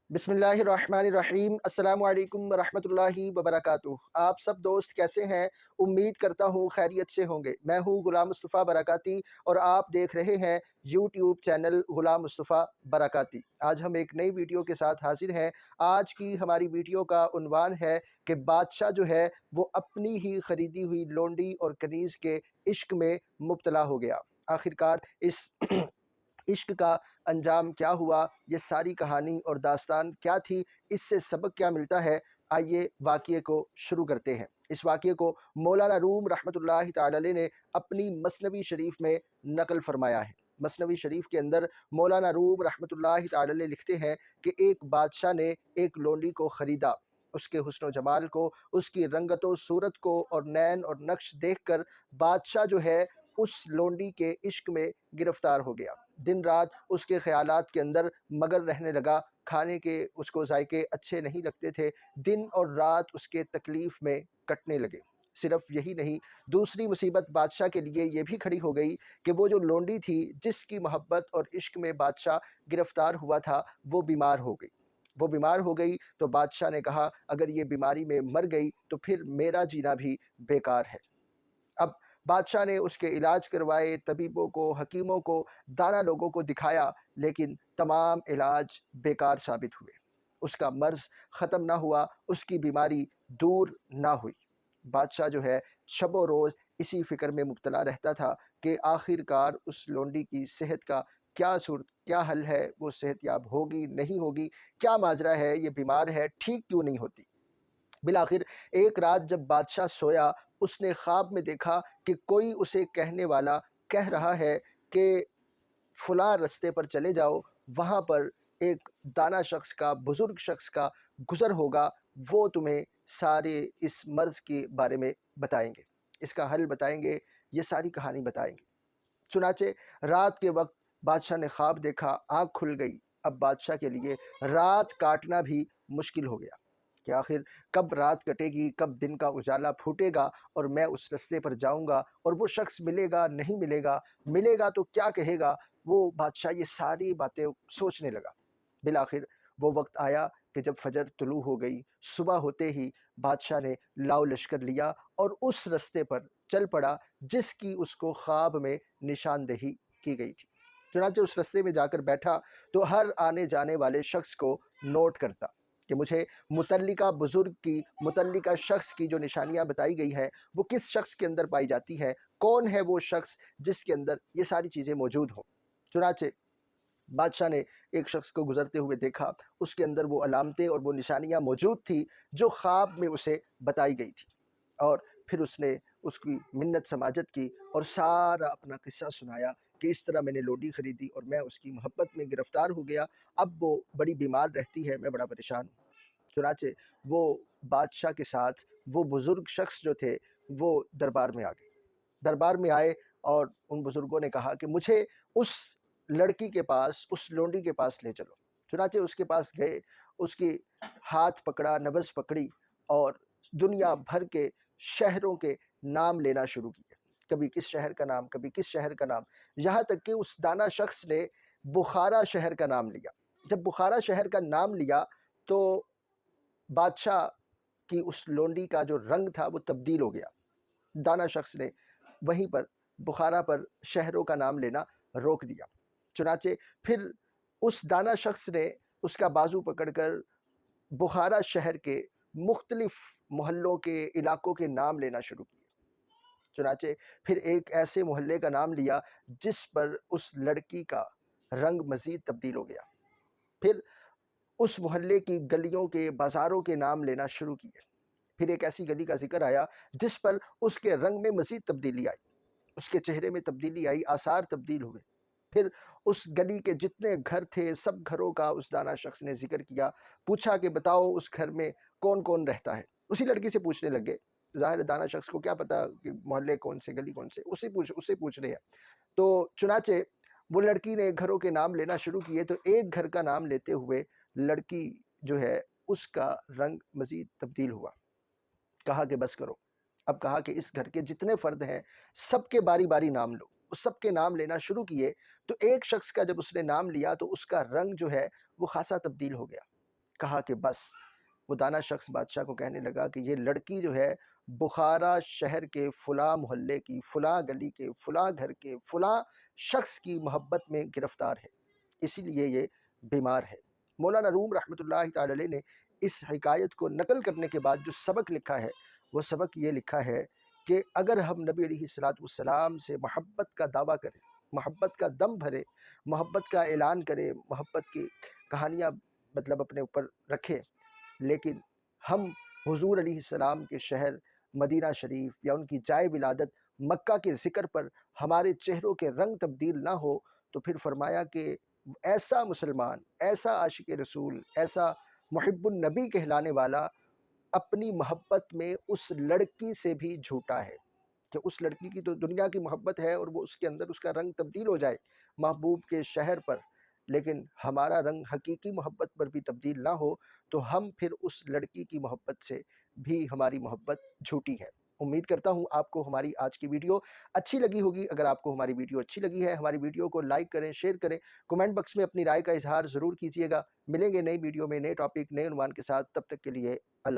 बिस्मिल्लाहिर्रहमानिर्रहीम। अस्सलामु अलैकुम वरहमतुल्लाहि वबरकातुहू। आप सब दोस्त कैसे हैं? उम्मीद करता हूँ खैरियत से होंगे। मैं हूँ गुलाम मुस्तफ़ा बरकाती और आप देख रहे हैं यूट्यूब चैनल गुलाम मुस्तफ़ा बरकाती। आज हम एक नई वीडियो के साथ हाजिर हैं। आज की हमारी वीडियो का उन्वान है कि बादशाह जो है वो अपनी ही ख़रीदी हुई लोंडी और कनीज़ के इश्क में मुब्तला हो गया। आखिरकार इस इश्क का अंजाम क्या हुआ, ये सारी कहानी और दास्तान क्या थी, इससे सबक क्या मिलता है, आइए वाक़ये को शुरू करते हैं। इस वाक़ये को मौलाना रूम रहमतुल्लाहि तआला अलैह ने अपनी मसनवी शरीफ में नक़ल फ़रमाया है। मसनवी शरीफ के अंदर मौलाना रूम रहमतुल्लाहि तआला अलैह लिखते हैं कि एक बादशाह ने एक लोंडी को ख़रीदा। उसके हुस्न व जमाल को, उसकी रंगत व सूरत को और नैन और नक्श देखकर बादशाह जो है उस लोंडी के इश्क में गिरफ़्तार हो गया। दिन रात उसके ख़यालात के अंदर मगन रहने लगा। खाने के उसको ज़ायके अच्छे नहीं लगते थे। दिन और रात उसके तकलीफ़ में कटने लगे। सिर्फ़ यही नहीं, दूसरी मुसीबत बादशाह के लिए ये भी खड़ी हो गई कि वो जो लोंडी थी जिसकी मोहब्बत और इश्क में बादशाह गिरफ़्तार हुआ था, वो बीमार हो गई। वो बीमार हो गई तो बादशाह ने कहा, अगर ये बीमारी में मर गई तो फिर मेरा जीना भी बेकार है। अब बादशाह ने उसके इलाज करवाए, तबीबों को, हकीमों को, दाना लोगों को दिखाया, लेकिन तमाम इलाज बेकार साबित हुए। उसका मर्ज़ ख़त्म ना हुआ, उसकी बीमारी दूर ना हुई। बादशाह जो है शब व रोज़ इसी फ़िक्र में मुब्तला रहता था कि आखिरकार उस लोंडी की सेहत का क्या हल है, वो सेहतयाब होगी, नहीं होगी, क्या माजरा है, ये बीमार है, ठीक क्यों नहीं होती। बिलाखिर एक रात जब बादशाह सोया, उसने ख्वाब में देखा कि कोई उसे कहने वाला कह रहा है कि फ़लाँ रस्ते पर चले जाओ, वहाँ पर एक दाना शख्स का, बुज़ुर्ग शख्स का गुज़र होगा, वो तुम्हें सारे इस मर्ज़ के बारे में बताएँगे, इसका हल बताएँगे, ये सारी कहानी बताएँगे। चुनाचे रात के वक़्त बादशाह ने ख्वाब देखा, आँख खुल गई। अब बादशाह के लिए रात काटना भी मुश्किल हो गया कि आखिर कब रात कटेगी, कब दिन का उजाला फूटेगा और मैं उस रास्ते पर जाऊँगा और वो शख्स मिलेगा, नहीं मिलेगा, मिलेगा तो क्या कहेगा। वो बादशाह ये सारी बातें सोचने लगा। बिलाखिर वो वक्त आया कि जब फजर तुलू हो गई, सुबह होते ही बादशाह ने लाओ लश्कर लिया और उस रास्ते पर चल पड़ा जिसकी उसको ख्वाब में निशानदेही की गई थी। चुनांचे उस रास्ते में जाकर बैठा तो हर आने जाने वाले शख्स को नोट करता कि मुझे मुतल्लिका बुज़ुर्ग की, मुतल्लिका शख्स की जो निशानियाँ बताई गई हैं, वो किस शख्स के अंदर पाई जाती हैं, कौन है वो शख्स जिसके अंदर ये सारी चीज़ें मौजूद हों। चुनांचे बादशाह ने एक शख्स को गुज़रते हुए देखा, उसके अंदर वो अलामतें और वो निशानियाँ मौजूद थी जो ख्वाब में उसे बताई गई थी। और फिर उसने उसकी मिन्नत समाजत की और सारा अपना किस्सा सुनाया कि इस तरह मैंने लोंडी ख़रीदी और मैं उसकी मोहब्बत में गिरफ़्तार हो गया। अब वो बड़ी बीमार रहती है, मैं बड़ा परेशान हूँ। चुनाचे वो बादशाह के साथ वो बुज़ुर्ग शख्स जो थे, वो दरबार में आ गए। दरबार में आए और उन बुज़ुर्गों ने कहा कि मुझे उस लड़की के पास, उस लोंडी के पास ले चलो। चुनाचे उसके पास गए, उसकी हाथ पकड़ा, नब्ज़ पकड़ी और दुनिया भर के शहरों के नाम लेना शुरू किए। कभी किस शहर का नाम, कभी किस शहर का नाम, यहाँ तक कि उस दाना शख्स ने बुखारा शहर का नाम लिया। जब बुखारा शहर का नाम लिया तो बादशाह की उस लोंडी का जो रंग था वो तब्दील हो गया। दाना शख्स ने वहीं पर बुखारा पर शहरों का नाम लेना रोक दिया। चुनाचे फिर उस दाना शख्स ने उसका बाजू पकड़कर बुखारा शहर के मुख्तलिफ मोहल्लों के, इलाकों के नाम लेना शुरू किए। चुनाचे फिर एक ऐसे मोहल्ले का नाम लिया जिस पर उस लड़की का रंग मज़ीद तब्दील हो गया। फिर उस मोहल्ले की गलियों के, बाज़ारों के नाम लेना शुरू किए। फिर एक ऐसी गली का ज़िक्र आया जिस पर उसके रंग में मज़ीद तब्दीली आई, उसके चेहरे में तब्दीली आई, आसार तब्दील हुए। फिर उस गली के जितने घर थे, सब घरों का उस दाना शख्स ने ज़िक्र किया। पूछा कि बताओ उस घर में कौन-कौन रहता है? उसी लड़की से पूछने लग गए। ज़ाहिर है दाना शख्स को क्या पता कि मोहल्ले कौन से, गली कौन से, उससे पूछ रहे हैं। तो चुनाचे वो लड़की ने घरों के नाम लेना शुरू किए तो एक घर का नाम लेते हुए लड़की जो है उसका रंग मज़ीद तब्दील हुआ। कहा कि बस करो। अब कहा कि इस घर के जितने फ़र्द हैं, सबके बारी-बारी नाम लो। उस सबके नाम लेना शुरू किए तो एक शख्स का जब उसने नाम लिया तो उसका रंग जो है वो ख़ासा तब्दील हो गया। کہا کہ بس۔ وہ دانا شخص بادشاہ کو کہنے لگا کہ یہ لڑکی جو ہے بخارا شہر کے فلاں محلے کی، فلاں گلی کے، فلاں گھر کے، فلاں شخص کی محبت میں گرفتار ہے، اسی لیے یہ بیمار ہے۔ مولانا روم رحمۃ اللہ تعالی علیہ نے اس حکایت کو نقل کرنے کے بعد جو سبق لکھا ہے، وہ سبق یہ لکھا ہے کہ اگر ہم نبی علیہ السلام سے محبت کا دعویٰ کریں، محبت کا دم بھرے، محبت کا اعلان کریں، محبت کی کہانیاں مطلب اپنے اوپر رکھیں، لیکن ہم حضور علیہ السلام کے شہر مدینہ شریف یا ان کی جائے ولادت مکہ کے ذکر پر ہمارے چہروں کے رنگ تبدیل نہ ہو، تو پھر فرمایا کہ ایسا مسلمان، ایسا عاشق رسول، ایسا محب النبی کہلانے والا اپنی محبت میں اس لڑکی سے بھی جھوٹا ہے، کہ اس لڑکی کی تو دنیا کی محبت ہے اور وہ اس کے اندر اس کا رنگ تبدیل ہو جائے محبوب کے شہر پر، لیکن ہمارا رنگ حقیقی محبت پر بھی تبدیل نہ ہو، تو ہم پھر اس لڑکی کی محبت سے بھی ہماری محبت جھوٹی ہے۔ امید کرتا ہوں آپ کو ہماری آج کی ویڈیو اچھی لگی ہوگی۔ اگر آپ کو ہماری ویڈیو اچھی لگی ہے، ہماری ویڈیو کو لائک کریں، شیئر کریں، کومنٹ باکس میں اپنی رائے کا اظہار ضرور کیجیے گا۔ ملیں گے نئی ویڈیو میں، نئے ٹاپک، نئے عنوان کے ساتھ، تب تک کے لیے